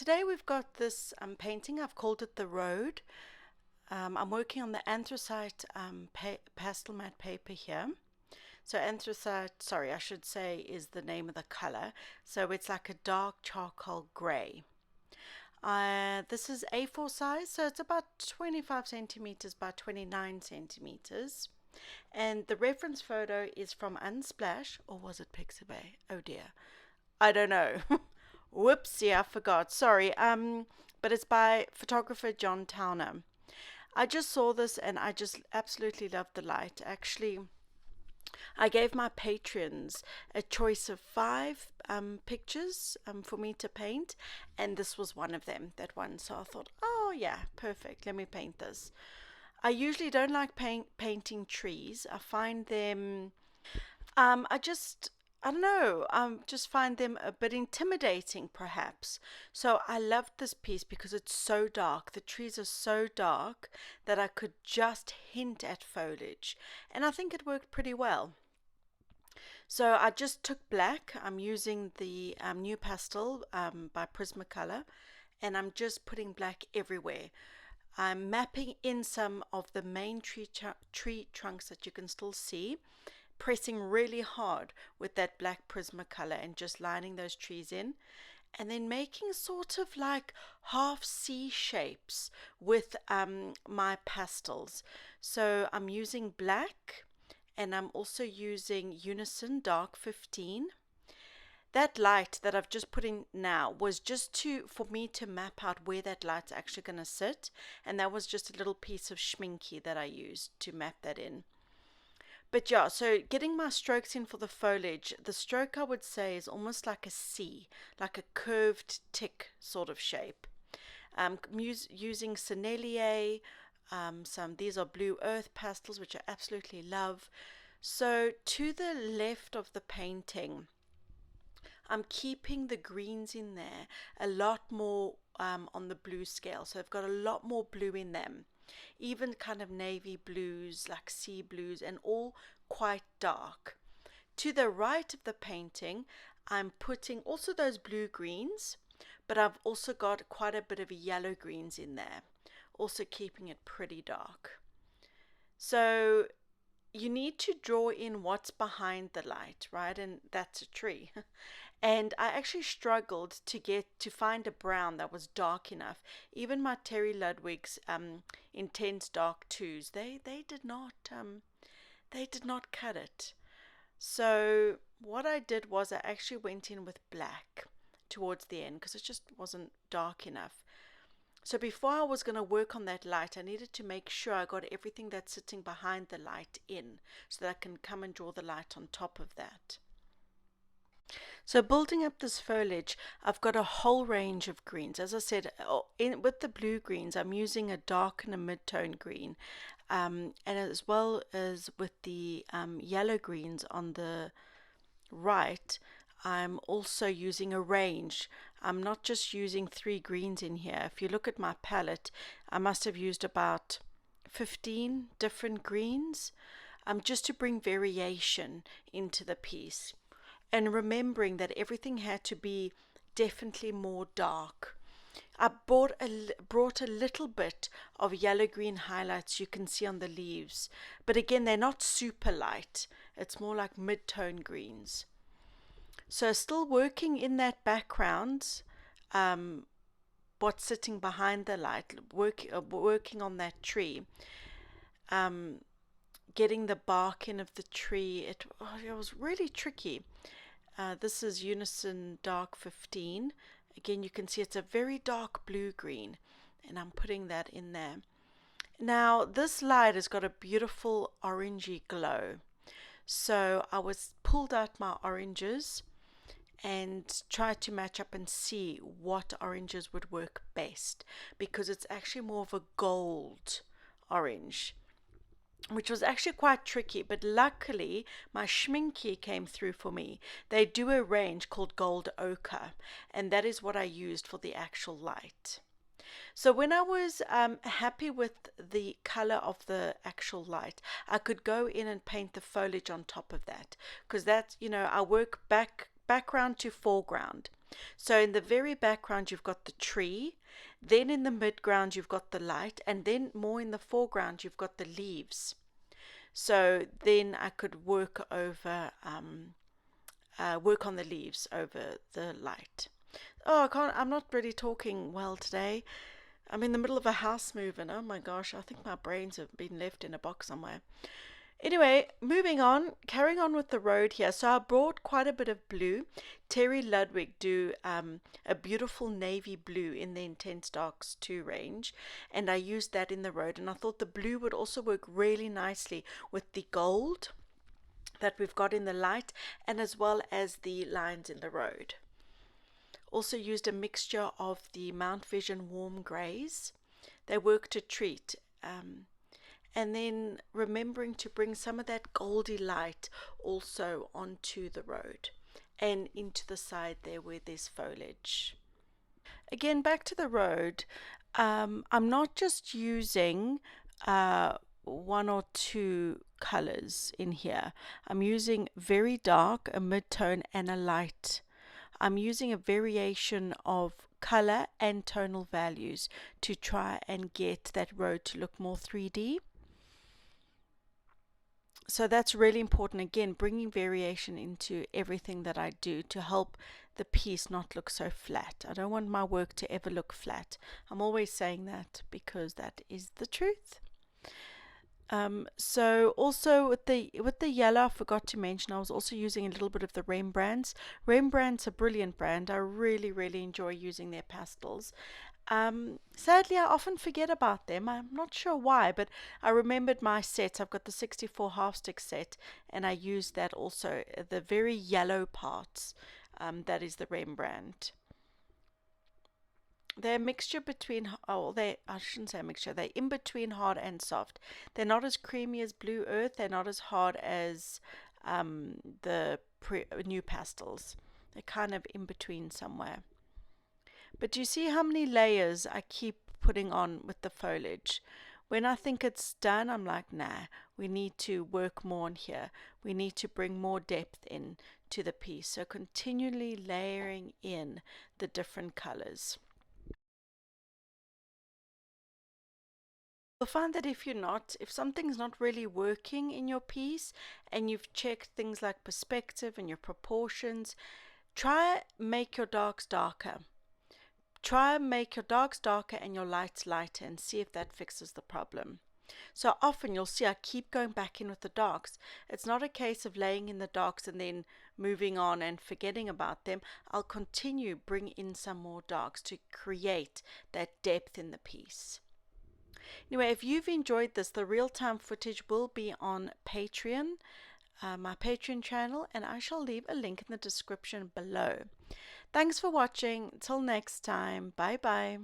today we've got this painting. I've called it The Road. I'm working on the Anthracite Pastelmat paper here. So anthracite, sorry, I should say, is the name of the color. So it's like a dark charcoal gray. This is A4 size, so it's about 25 centimeters by 29 centimeters. And the reference photo is from Unsplash, or was it Pixabay? Oh dear, I don't know. Whoopsie, I forgot. Sorry. But it's by photographer John Towner. I just saw this and I just absolutely loved the light. Actually, I gave my patrons a choice of 5 pictures for me to paint, and this was one of them, that one. So I thought, oh yeah, perfect. Let me paint this. I usually don't like painting trees. I find them, I don't know, just find them a bit intimidating perhaps. So I loved this piece because it's so dark. The trees are so dark that I could just hint at foliage. And I think it worked pretty well. So I just took black. I'm using the new pastel by Prismacolor, and I'm just putting black everywhere. I'm mapping in some of the main tree trunks that you can still see, pressing really hard with that black Prismacolor and just lining those trees in, and then making sort of like half C shapes with my pastels. So I'm using black, and I'm also using Unison Dark 15. That light that I've just put in now was just for me to map out where that light's actually going to sit, and that was just a little piece of schminky that I used to map that in. But yeah, so getting my strokes in for the foliage, the stroke I would say is almost like a C, like a curved tick sort of shape. Using Sennelier, these are Blue Earth pastels, which I absolutely love. So to the left of the painting, I'm keeping the greens in there a lot more on the blue scale. So I've got a lot more blue in them. Even kind of navy blues, like sea blues, and all quite dark. To the right of the painting, I'm putting also those blue greens, but I've also got quite a bit of yellow greens in there, also keeping it pretty dark. So you need to draw in what's behind the light, right? And that's a tree. And I actually struggled to find a brown that was dark enough. Even my Terry Ludwig's intense dark twos, they did not cut it. So what I did was I actually went in with black towards the end because it just wasn't dark enough. So before I was going to work on that light, I needed to make sure I got everything that's sitting behind the light in so that I can come and draw the light on top of that. So building up this foliage, I've got a whole range of greens. As I said, with the blue greens, I'm using a dark and a mid-tone green. And as well as with the yellow greens on the right, I'm also using a range. I'm not just using 3 greens in here. If you look at my palette, I must have used about 15 different greens, just to bring variation into the piece. And remembering that everything had to be definitely more dark. I brought a little bit of yellow-green highlights you can see on the leaves. But again, they're not super light. It's more like mid-tone greens. So still working in that background, what's sitting behind the light, working on that tree. Getting the bark in of the tree, it was really tricky. This is Unison Dark 15. Again, you can see it's a very dark blue-green, and I'm putting that in there. Now, this light has got a beautiful orangey glow. So I pulled out my oranges and tried to match up and see what oranges would work best, because it's actually more of a gold orange, which was actually quite tricky, but luckily my schminky came through for me. They do a range called Gold Ochre, and that is what I used for the actual light. So when I was happy with the color of the actual light, I could go in and paint the foliage on top of that, because that's, I work background to foreground. So in the very background, you've got the tree, then in the midground, you've got the light, and then more in the foreground, you've got the leaves. So then I could work on the leaves over the light. Oh, I'm not really talking well today. I'm in the middle of a house move, and oh my gosh, I think my brains have been left in a box somewhere. Anyway, moving on, carrying on with the road here. So I brought quite a bit of blue. Terry Ludwig do a beautiful navy blue in the Intense Darks 2 range, and I used that in the road. And I thought the blue would also work really nicely with the gold that we've got in the light, and as well as the lines in the road. Also used a mixture of the Mount Vision warm greys. They work to treat. And then remembering to bring some of that goldy light also onto the road and into the side there where there's foliage. Again, back to the road, I'm not just using one or two colors in here. I'm using very dark, a mid-tone, and a light. I'm using a variation of color and tonal values to try and get that road to look more 3D. So that's really important. Again, bringing variation into everything that I do to help the piece not look so flat. I don't want my work to ever look flat. I'm always saying that because that is the truth. So also with the yellow, I forgot to mention I was also using a little bit of the Rembrandts. Rembrandt's a brilliant brand. I really enjoy using their pastels. Sadly, I often forget about them. I'm not sure why, but I remembered my sets. I've got the 64 half stick set, and I used that also. The very yellow parts, that is the Rembrandt. They're a mixture between, I shouldn't say a mixture, they're in between hard and soft. They're not as creamy as Blue Earth, they're not as hard as the new pastels. They're kind of in between somewhere. But do you see how many layers I keep putting on with the foliage? When I think it's done, I'm like, nah, we need to work more on here. We need to bring more depth in to the piece. So continually layering in the different colors. You'll find that if something's not really working in your piece and you've checked things like perspective and your proportions, try make your darks darker. Try and make your darks darker and your lights lighter and see if that fixes the problem. So often you'll see I keep going back in with the darks. It's not a case of laying in the darks and then moving on and forgetting about them. I'll continue bring in some more darks to create that depth in the piece. Anyway, if you've enjoyed this, the real-time footage will be on Patreon, my Patreon channel, and I shall leave a link in the description below. Thanks for watching. Till next time. Bye bye.